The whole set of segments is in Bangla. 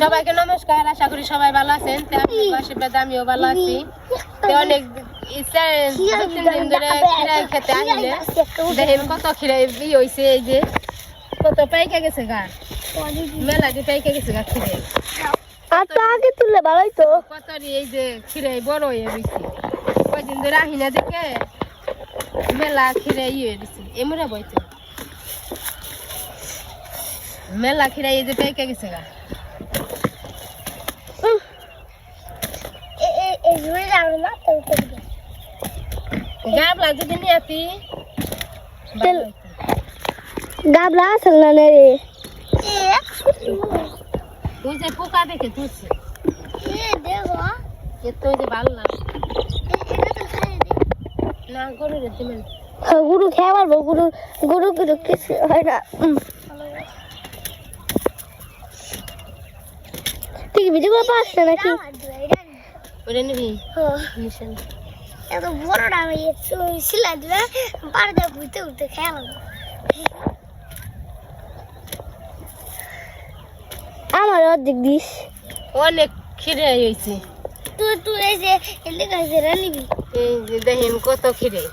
সবাইকে নমস্কার, আশা করি সবাই ভালো আছেন। আশীর্বাদ আমিও ভালো আছি। অনেক দিন ধরে খিরাই খেতে আসলে দেখেন কত খিরাই হয়েছে, এই যে কত পাইকে গেছে গা, মেলাটি পাইকে গেছে গা খিরাই। আগে তুললে ভালোই তো, কত এই যে খিরাই বড় হয়ে রয়েছে, কয়দিন ধরে আহি না দেখে মেলা খিরাই হয়ে দিছে। এমরা বইতে মেলা খিরাই এই যে পাইকে গেছে গা। গাবলা যদি নিয়ে আসি গাবলা আসল না রে, তুই যে পোকা দেখে তুলছে এত যে ভালো লাগে না। গরু রেতে গুরু খেয়ে পারবো, গুরু গুরু গুরু কিছু হয় না। ঠিক ভিডিও করে পাচ্ছে নাকি ওরে নিবি এত বড় না সিলা দিবে পাড়া ঘুরতে ঘুরতে খেয়াল আমার অর্ধেক দিস। অনেক খিরে হয়েছে। তুই তুই এই যে এদিকে আছে নিবি, এই যে দেখেন কত খিরে।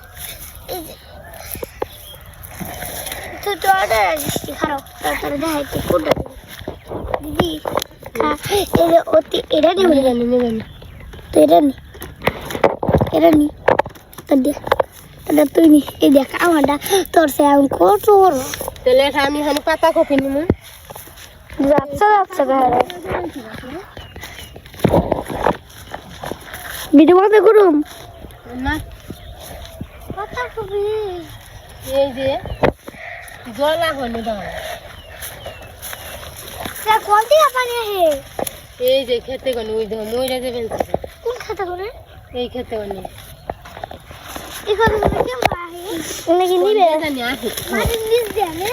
তুই তো অর্ডার আসিস খারাপ, তারপরে দেখাইতে কোনটা দিদি এই যে অতি এটা নিবি নেবেন তো এটা নি তো দেখ এটা তুই নি। এই দেখ আমারটা তোর সে আমি কত বড়। তাহলে এটা আমি এখানে পাতা কপি নিব। যাচ্ছে যাচ্ছে গায়ে ভিডিও বন্ধ করুম না পাতা কপি। এই যে জলা হলে দাও, সে কল দিয়ে পানি হে। এই যে খেতে গনে ওই দাও মইরা যাবেন। কোন খাতা করে এই খেতে গনে এই কথা করে কেমন আহে নাকি নিবে জানি আসে মাটি নিচ দে না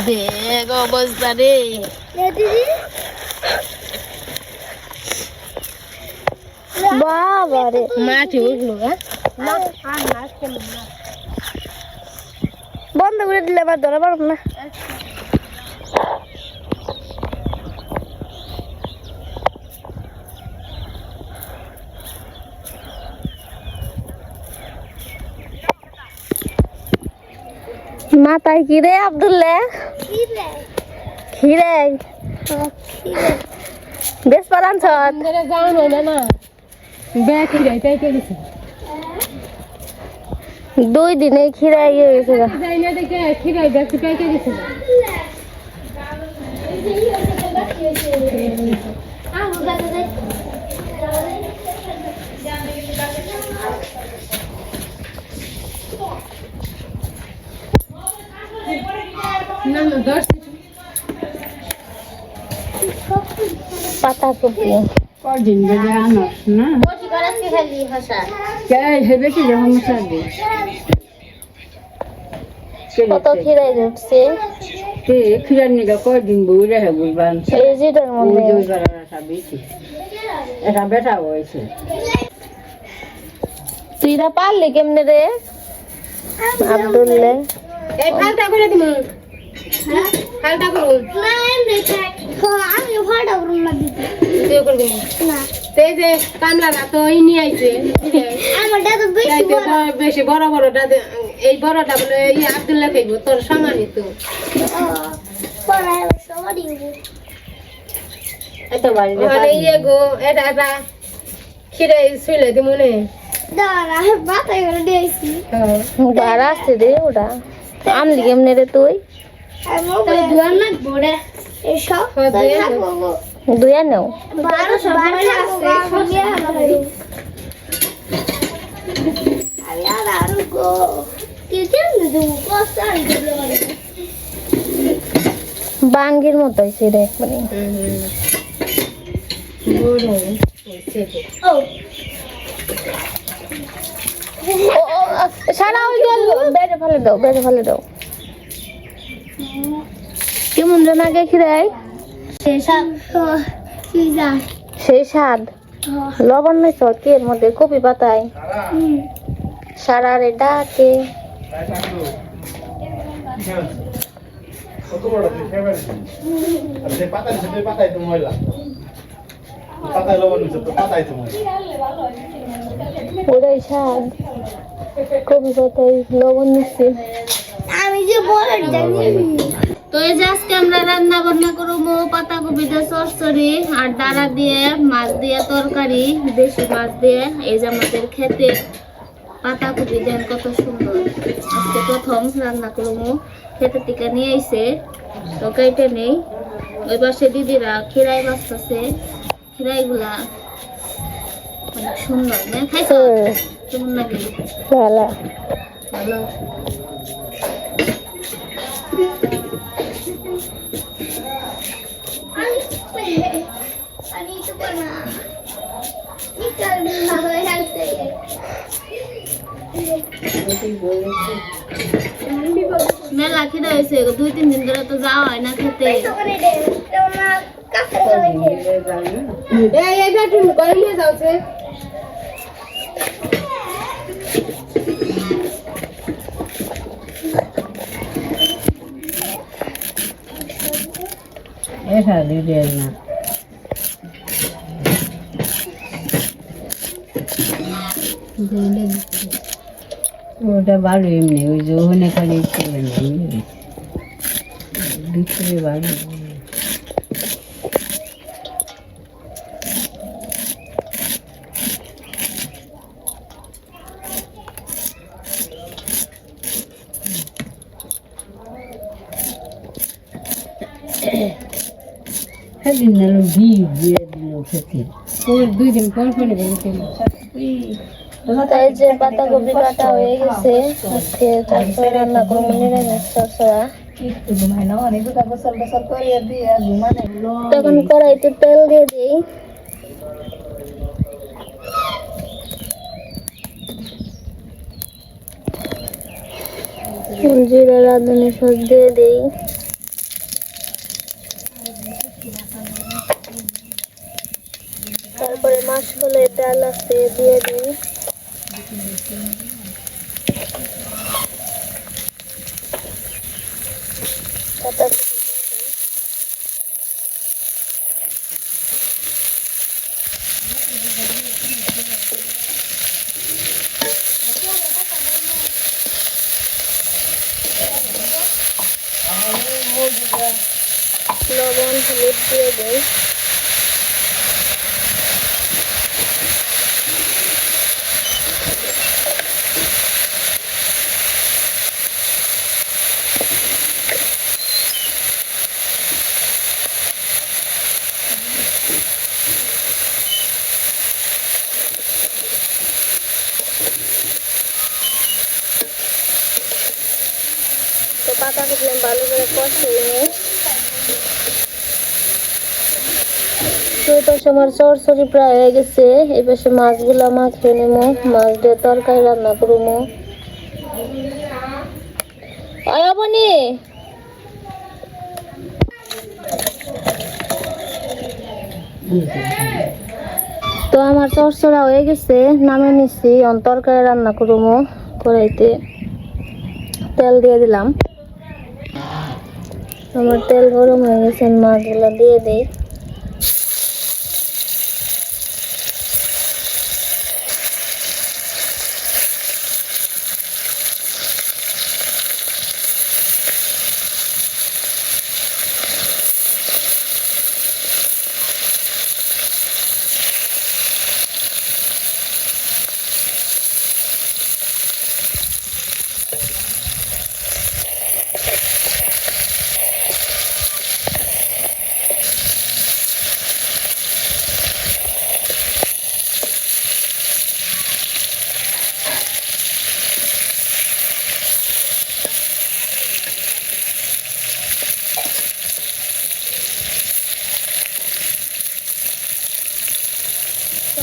দেখ অবস্থা রে দিদি। বাবা রে মাটি উঠলো গা। না আর না কেন না বন্ধ করে দিলে আবার ধরা পারব না। মাথায় কি রে আব্দুল্লাহ? খিরে বেশ পারান ছট ধরে যাও না না ব্যাগ খিরাই পাইকে গেছে। 2 দিনে খিরে ইয়ে হয়েছে যাই না দেখে খিরাই ব্যাগ পাইকে গেছে। না না দর্শ পাতা কপি কদিন ধরে আনস না কে হেবে কি সমস্যা দে কত খিরে উঠছে কে খিরার নিগা কদিন বইরে হে বুঝবান এই যেটার মধ্যে এটা বেটা হয়েছে। তুই না পারলি কেমনে রে আব্দুল্লাহ? এই ফালটা করে দিমু ফালটা করুন না এমনি থাক আমি ফাটা করুম না দিদি তুই করে দিমু না। এই যে কামলাটা তো এই নিয়ে আইছে আমারটা তো বেশি বড়। বেশি বড় বড়টা এই বড়টা বলে এই আব্দুল্লাহ খাইব তোর সমানই তো বড় সবারই হবে। এত বাড়ি ওখানে ইয়ে গো এটা এটা খিরে শুইলে দিমু নে দাঁড়া বাতাই করে দিয়েছি বাড়া আসছে রে ওটা আমলি কেমনে রে তুই? তাই দুয়ার না বড়ে এসব দুয়ার দুয়া নেও 1200 আছে সঙ্গে আমি আর গো কি কেমনে দেবো কষ্ট আর দিলে মানে বাঙ্গির মতো হয়েছে রে একবারে। ও সারা ওই গেল বেড়ে ফেলে দাও কেমন যেন আগে খিরাই সেই স্বাদ লবণ নেই তো কি এর মধ্যে কপি পাতায় সারা রে ডাকে কত বড় পাতায় তুমি ময়লা ওটাই স্বাদ কবি পাতায় লবণ নিচ্ছে। আমি যে বলে জানি তো এই যে আজকে আমরা রান্না বান্না করবো পাতাকপি দিয়ে চচ্চড়ি আর ডাঁড়া দিয়ে মাছ দিয়ে তরকারি, দেশি মাছ দিয়ে। এই যে আমাদের খেতে পাতাকপি দেন কত সুন্দর। আজকে প্রথম রান্না করবো, খেতে থেকে নিয়ে আইছে তো কেটে নেই। ওই পাশে দিদিরা খিরাই বাঁচতেছে, খিরাই গুলা অনেক সুন্দর না? খাইছো কেমন লাগে? ভালো ভালো। আমি তো না নিকাল না হয়ে আসছে মেলা খিদা হয়েছে, 2-3 দিন ধরে তো যাওয়া হয় না খেতে। এসা দিদি না ওটা ভালো এমনি ওই যে ওখানে খালি ভিতরে ভালো সেদিন নালো দিয়ে দিল খেতে 2 দিন পর পরে বলছিল তাই যে পাতাকপি কাটা হয়ে গেছে, আজকে চচ্চড়ি রান্না করবো, নিরামিষ চচ্চড়া। তখন কড়াইতে তেল দিয়ে দিই, জিরা রাঁধুনি সব দিয়ে দিই, তারপরে মাছগুলো ডাল আছে দিয়ে দিই, লবণ হলুদ দিয়ে দিই, তো পাতাকপি আমি ভালো করে কষিয়ে নিই। তো এই পাশে আমার চচ্চড়ি প্রায় হয়ে গেছে, এই পাশে মাছগুলা মাখিয়ে নেবো, মাছ দিয়ে তরকারি রান্না করবো। আয়াবনি তো আমার চচ্চড়া হয়ে গেছে, নামে নিচ্ছি, তরকারি রান্না করবো। কড়াইতে তেল দিয়ে দিলাম, আমার তেল গরম হয়ে গেছে, মাছগুলো দিয়ে দিই।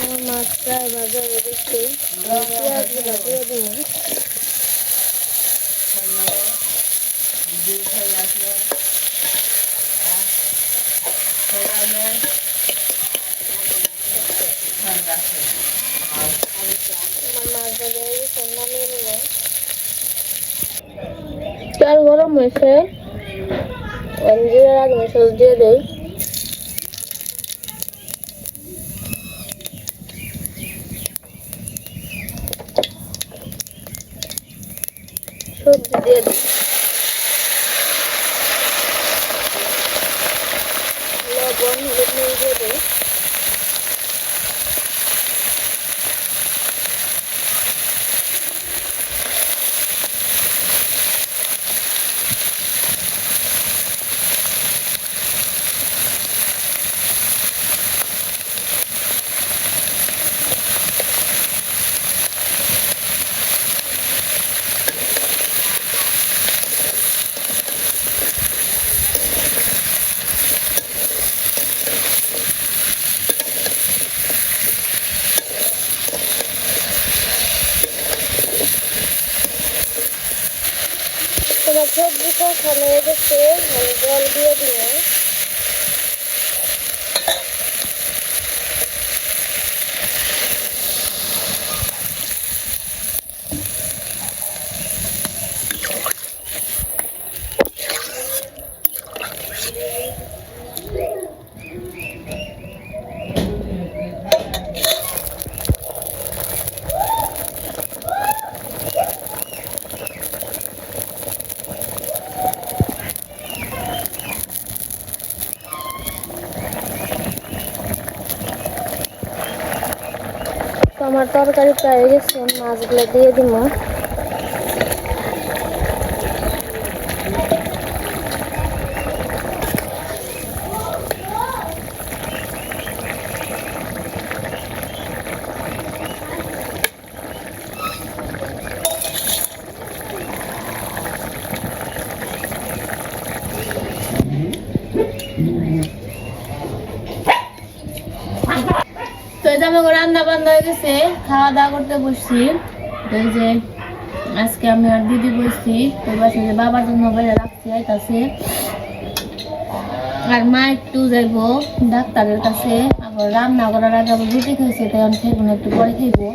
আমার মাছ প্রায় ভাজা হয়ে গেছে, পেঁয়াজগুলো দিয়ে দিই। আমার মাছ ভাজা হয়ে গেছে, নামিয়ে নেব। তেল গরম হয়েছে, জিরা রাঁধুনি সব দিয়ে দিই। দিয়ে দিই লবণ হলুদ নুন দিয়ে দিই তোমার সবজি কষানো হয়ে গেছে জল দিয়ে দিলাম আমার তরকারি প্রায় হয়ে গেছে মাছগুলো দিয়ে দিব তো এই যে আমাকে রান্না বান্না হয়ে গেছে খাওয়া দাওয়া করতে বসছি তো এই যে আজকে আমি আর দিদি বসছি তো বাসে যে বাবার জন্য বাইরে রাখছি আইতাছে আর মা একটু যাইবো ডাক্তারের কাছে আবার রান্না করার আগে আবার রুটি খাইছে তাই আমি খাইবো না একটু পরে খাইবো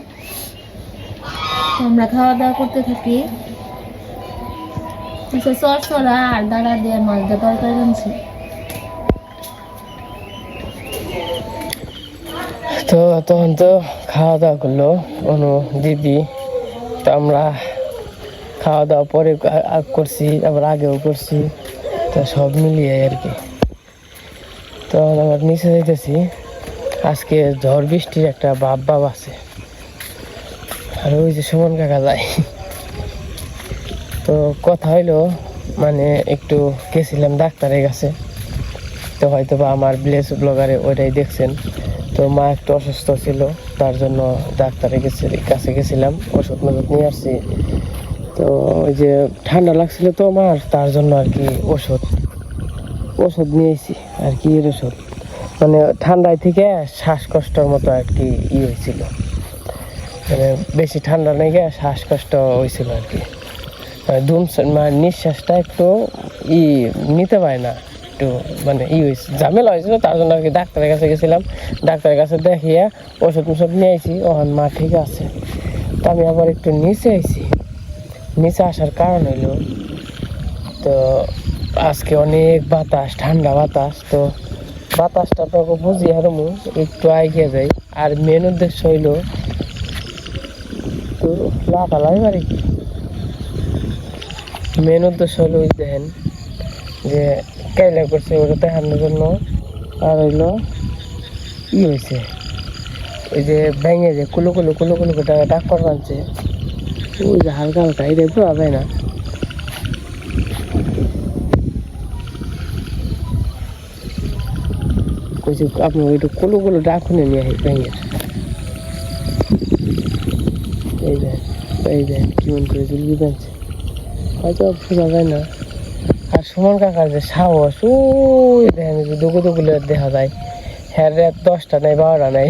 তো আমরা খাওয়া দাওয়া করতে থাকি চরচরা আর দাঁড়া দিয়ে মাছ দিয়ে তরকারি রাঁধছি তো তখন তো খাওয়া দাওয়া করলো অনু দিদি তো আমরা খাওয়া দাওয়া পরে করছি আবার আগেও করছি তো সব মিলিয়ে আর কি তো আবার নিচে যাইতেছি আজকে ঝড় বৃষ্টির একটা ভাব আছে আর ওই যে সুমন কাকা যায় তো কথা হইলো মানে একটু গেছিলাম ডাক্তারের কাছে তো হয়তো বা আমার ভিলেজ ব্লগারে ওইটাই দেখছেন তো মা একটু অসুস্থ ছিল তার জন্য ডাক্তারের কাছে গেছিলাম ওষুধ নিয়ে আসছি তো ওই যে ঠান্ডা লাগছিল তো আমার তার জন্য আর কি ওষুধ নিয়েছি আর কি এর ওষুধ মানে ঠান্ডায় থেকে শ্বাসকষ্টর মতো আর কি হয়েছিল মানে বেশি ঠান্ডা নেই গিয়ে শ্বাসকষ্ট হয়েছিল আর কি মানে নিঃশ্বাসটা একটু নিতে পারে না একটু মানে হয়েছে ঝামেলা হয়েছিল তার জন্য আর কি ডাক্তারের কাছে গেছিলাম ডাক্তারের কাছে দেখিয়ে ওষুধ নিয়ে আইছি ওখান মা ঠিক আছে তো আমি আবার একটু নিচে আইছি নিচে আসার কারণ হইলো তো আজকে অনেক বাতাস ঠান্ডা বাতাস তো বাতাসটা তো বুঝি আর একটু এগিয়ে যাই আর মেন উদ্দেশ্য হইলো তো লাফালাই পারি কি মেন উদ্দেশ্য হলো ওই দেখেন যে কাইলা করছে ওটা দেখানোর জন্য আর হইলো হয়েছে ওই যে ব্যাঙে যে কুলো করে ডাক করে আনছে ওই যে হালকা এটা পাওয়া যায় না কইছে আপনি ওইটা কুলো ডাক শুনে নিয়ে আসি ব্যাঙের এই দেন কেমন করে জুলবি বানছে হয়তো বোঝা যায় না আর সুমন কাকার যে সাহস ওই দেখেন যে দুগুলো দেখা যায় হ্যাঁ 10টা নাই 12টা নাই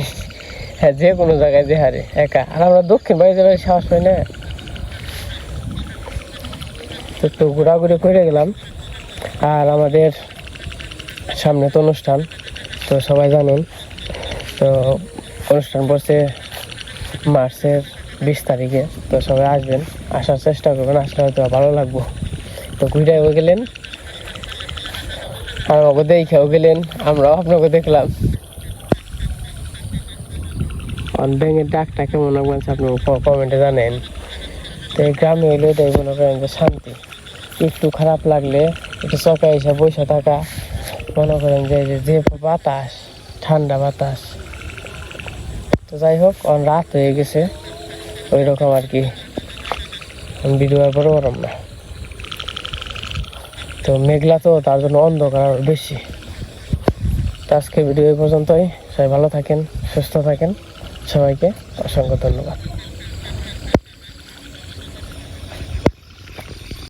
হ্যাঁ যে কোনো জায়গায় দেখারে একা আর আমরা দক্ষিণ বাড়ি যাবার সাহস পাই না তো একটু ঘোরাঘুরি করে গেলাম আর আমাদের সামনে তো অনুষ্ঠান তো সবাই জানেন তো অনুষ্ঠান পড়ছে মার্চের 20 তারিখে তো সবাই আসবেন আসার চেষ্টা করবেন আসলে হয়তো ভালো লাগবো তো ঘুরেও গেলেন আর আমাকে দেখেও গেলেন আমরাও আপনাকে দেখলাম ব্যাঙের ডাকটা কেমন লাগছে আপনি কমেন্টে জানেন তো এই গ্রামে হইলে এটাই মনে করেন যে শান্তি। একটু খারাপ লাগলে একটু চকা এসে বসে থাকা, মনে করেন যে বাতাস, ঠান্ডা বাতাস। তো যাই হোক, রাত হয়ে গেছে, ওই রকম আর কি ভিডিও আর বড় গরম না। তো মেঘলা তো, তার জন্য অন্ধকার আরো বেশি। তো আজকে ভিডিও এই পর্যন্তই। সবাই ভালো থাকেন, সুস্থ থাকেন, সবাইকে অসংখ্য ধন্যবাদ।